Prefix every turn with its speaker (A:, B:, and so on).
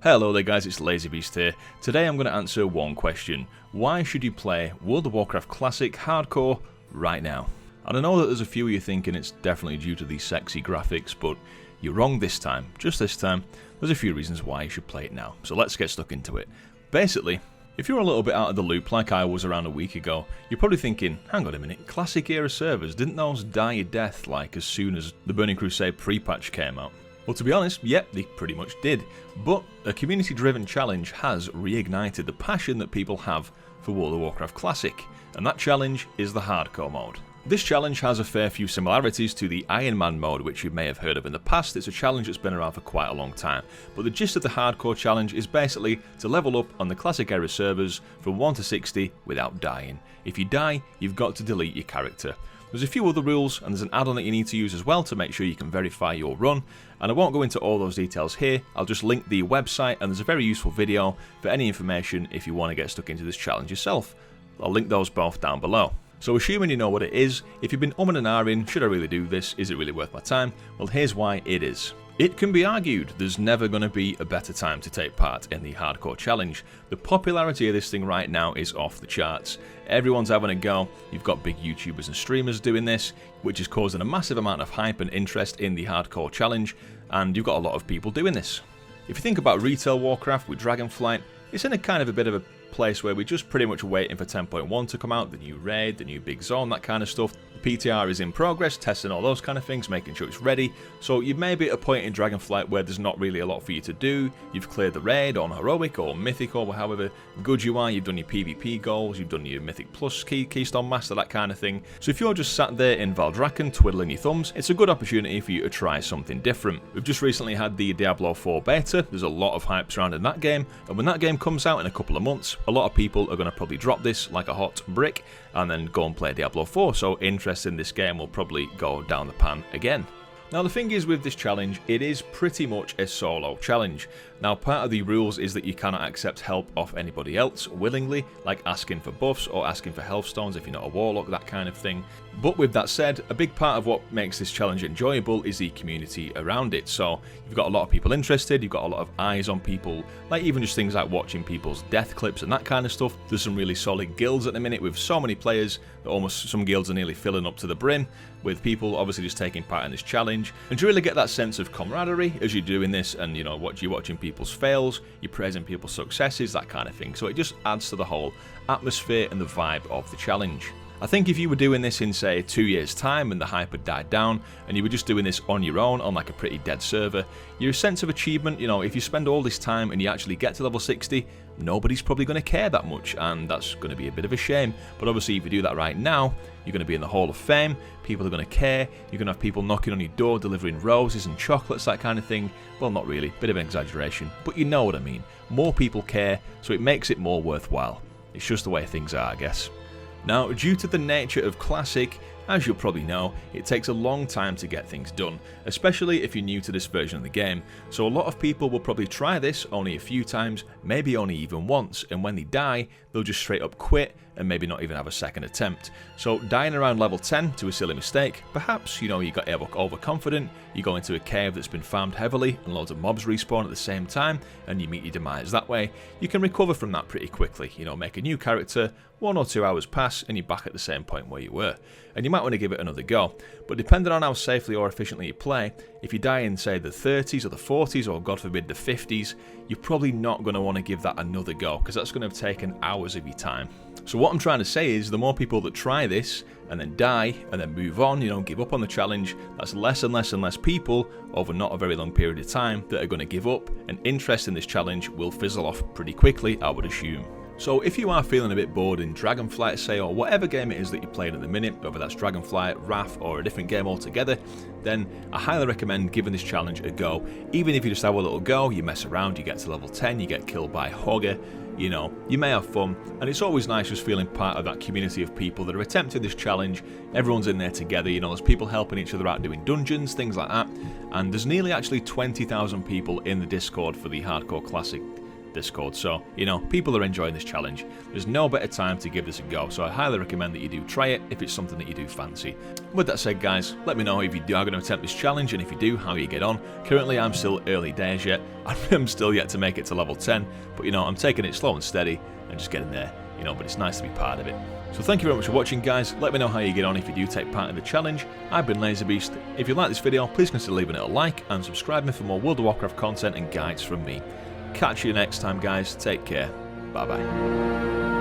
A: Hello there guys, it's LazyBeast here. Today I'm going to answer one question. Why should you play World of Warcraft Classic Hardcore right now? And I know that there's a few of you thinking it's definitely due to these sexy graphics, but you're wrong this time. Just this time, there's a few reasons why you should play it now. So let's get stuck into it. Basically, if you're a little bit out of the loop like I was around a week ago, you're probably thinking, hang on a minute, Classic era servers, didn't those die a death like as soon as the Burning Crusade pre-patch came out? Well, to be honest, yep, they pretty much did, but a community-driven challenge has reignited the passion that people have for World of Warcraft Classic, and that challenge is the Hardcore mode. This challenge has a fair few similarities to the Iron Man mode, which you may have heard of in the past. It's a challenge that's been around for quite a long time, but the gist of the Hardcore challenge is basically to level up on the Classic era servers from 1 to 60 without dying. If you die, you've got to delete your character. There's a few other rules, and there's an add-on that you need to use as well to make sure you can verify your run, and I won't go into all those details here. I'll just link the website, and there's a very useful video for any information if you want to get stuck into this challenge yourself. I'll link those both down below. So assuming you know what it is, if you've been umming and ahhing, should I really do this, is it really worth my time? Well, here's why it is. It can be argued there's never going to be a better time to take part in the Hardcore challenge. The popularity of this thing right now is off the charts. Everyone's having a go. You've got big YouTubers and streamers doing this, which is causing a massive amount of hype and interest in the Hardcore challenge, and you've got a lot of people doing this. If you think about retail Warcraft with Dragonflight, it's in a kind of a bit of a place where we're just pretty much waiting for 10.1 to come out, the new raid, the new big zone, that kind of stuff. The PTR is in progress, testing all those kind of things, making sure it's ready. So you may be at a point in Dragonflight where there's not really a lot for you to do. You've cleared the raid on Heroic or Mythic or however good you are, you've done your PvP goals, you've done your Mythic Plus Keystone Master, that kind of thing. So if you're just sat there in Valdrakken twiddling your thumbs, it's a good opportunity for you to try something different. We've just recently had the Diablo 4 beta, there's a lot of hype surrounding that game, and when that game comes out in a couple of months, a lot of people are going to probably drop this like a hot brick and then go and play Diablo 4, so interest in this game will probably go down the pan again. Now the thing is with this challenge, it is pretty much a solo challenge. Now part of the rules is that you cannot accept help off anybody else willingly, like asking for buffs or asking for health stones if you're not a warlock, that kind of thing. But with that said, a big part of what makes this challenge enjoyable is the community around it. So you've got a lot of people interested, you've got a lot of eyes on people, like even just things like watching people's death clips and that kind of stuff. There's some really solid guilds at the minute with so many players that almost some guilds are nearly filling up to the brim, with people obviously just taking part in this challenge. And to really get that sense of camaraderie as you're doing this, and you know, you're watching people's fails, you're praising people's successes, that kind of thing. So it just adds to the whole atmosphere and the vibe of the challenge. I think if you were doing this in, say, 2 years' time and the hype had died down and you were just doing this on your own on like a pretty dead server, your sense of achievement, you know, if you spend all this time and you actually get to level 60, nobody's probably going to care that much, and that's going to be a bit of a shame. But obviously if you do that right now, you're going to be in the Hall of Fame, people are going to care, you're going to have people knocking on your door delivering roses and chocolates, that kind of thing. Well, not really, bit of an exaggeration, but you know what I mean. More people care, so it makes it more worthwhile. It's just the way things are, I guess. Now, due to the nature of Classic, as you'll probably know, it takes a long time to get things done, especially if you're new to this version of the game, so a lot of people will probably try this only a few times, maybe only even once, and when they die, they'll just straight up quit and maybe not even have a second attempt. So dying around level 10 to a silly mistake, perhaps, you know, you got overconfident, you go into a cave that's been farmed heavily and loads of mobs respawn at the same time, and you meet your demise that way, you can recover from that pretty quickly, you know, make a new character, 1 or 2 hours pass and you're back at the same point where you were. And you might want to give it another go, but depending on how safely or efficiently you play, if you die in say the 30s or the 40s or god forbid the 50s, you're probably not going to want to give that another go, because that's going to have taken hours of your time. So what I'm trying to say is the more people that try this and then die and then move on, you know, give up on the challenge, that's less and less and less people over not a very long period of time that are going to give up, and interest in this challenge will fizzle off pretty quickly, I would assume. So if you are feeling a bit bored in Dragonflight, say, or whatever game it is that you're playing at the minute, whether that's Dragonflight, Wrath, or a different game altogether, then I highly recommend giving this challenge a go. Even if you just have a little go, you mess around, you get to level 10, you get killed by Hogger, you know, you may have fun, and it's always nice just feeling part of that community of people that are attempting this challenge. Everyone's in there together, you know, there's people helping each other out doing dungeons, things like that, and there's nearly actually 20,000 people in the Discord for the Hardcore Classic Discord. So, you know, people are enjoying this challenge. There's no better time to give this a go, so I highly recommend that you do try it if it's something that you do fancy. With that said, guys, let me know if you are going to attempt this challenge, and if you do, how you get on. Currently, I'm still early days yet. I'm still yet to make it to level 10, but, you know, I'm taking it slow and steady and just getting there, you know, but it's nice to be part of it. So thank you very much for watching, guys. Let me know how you get on if you do take part in the challenge. I've been LazyBeast. If you like this video, please consider leaving it a like and subscribing for more World of Warcraft content and guides from me. Catch you next time, guys. Take care. Bye bye.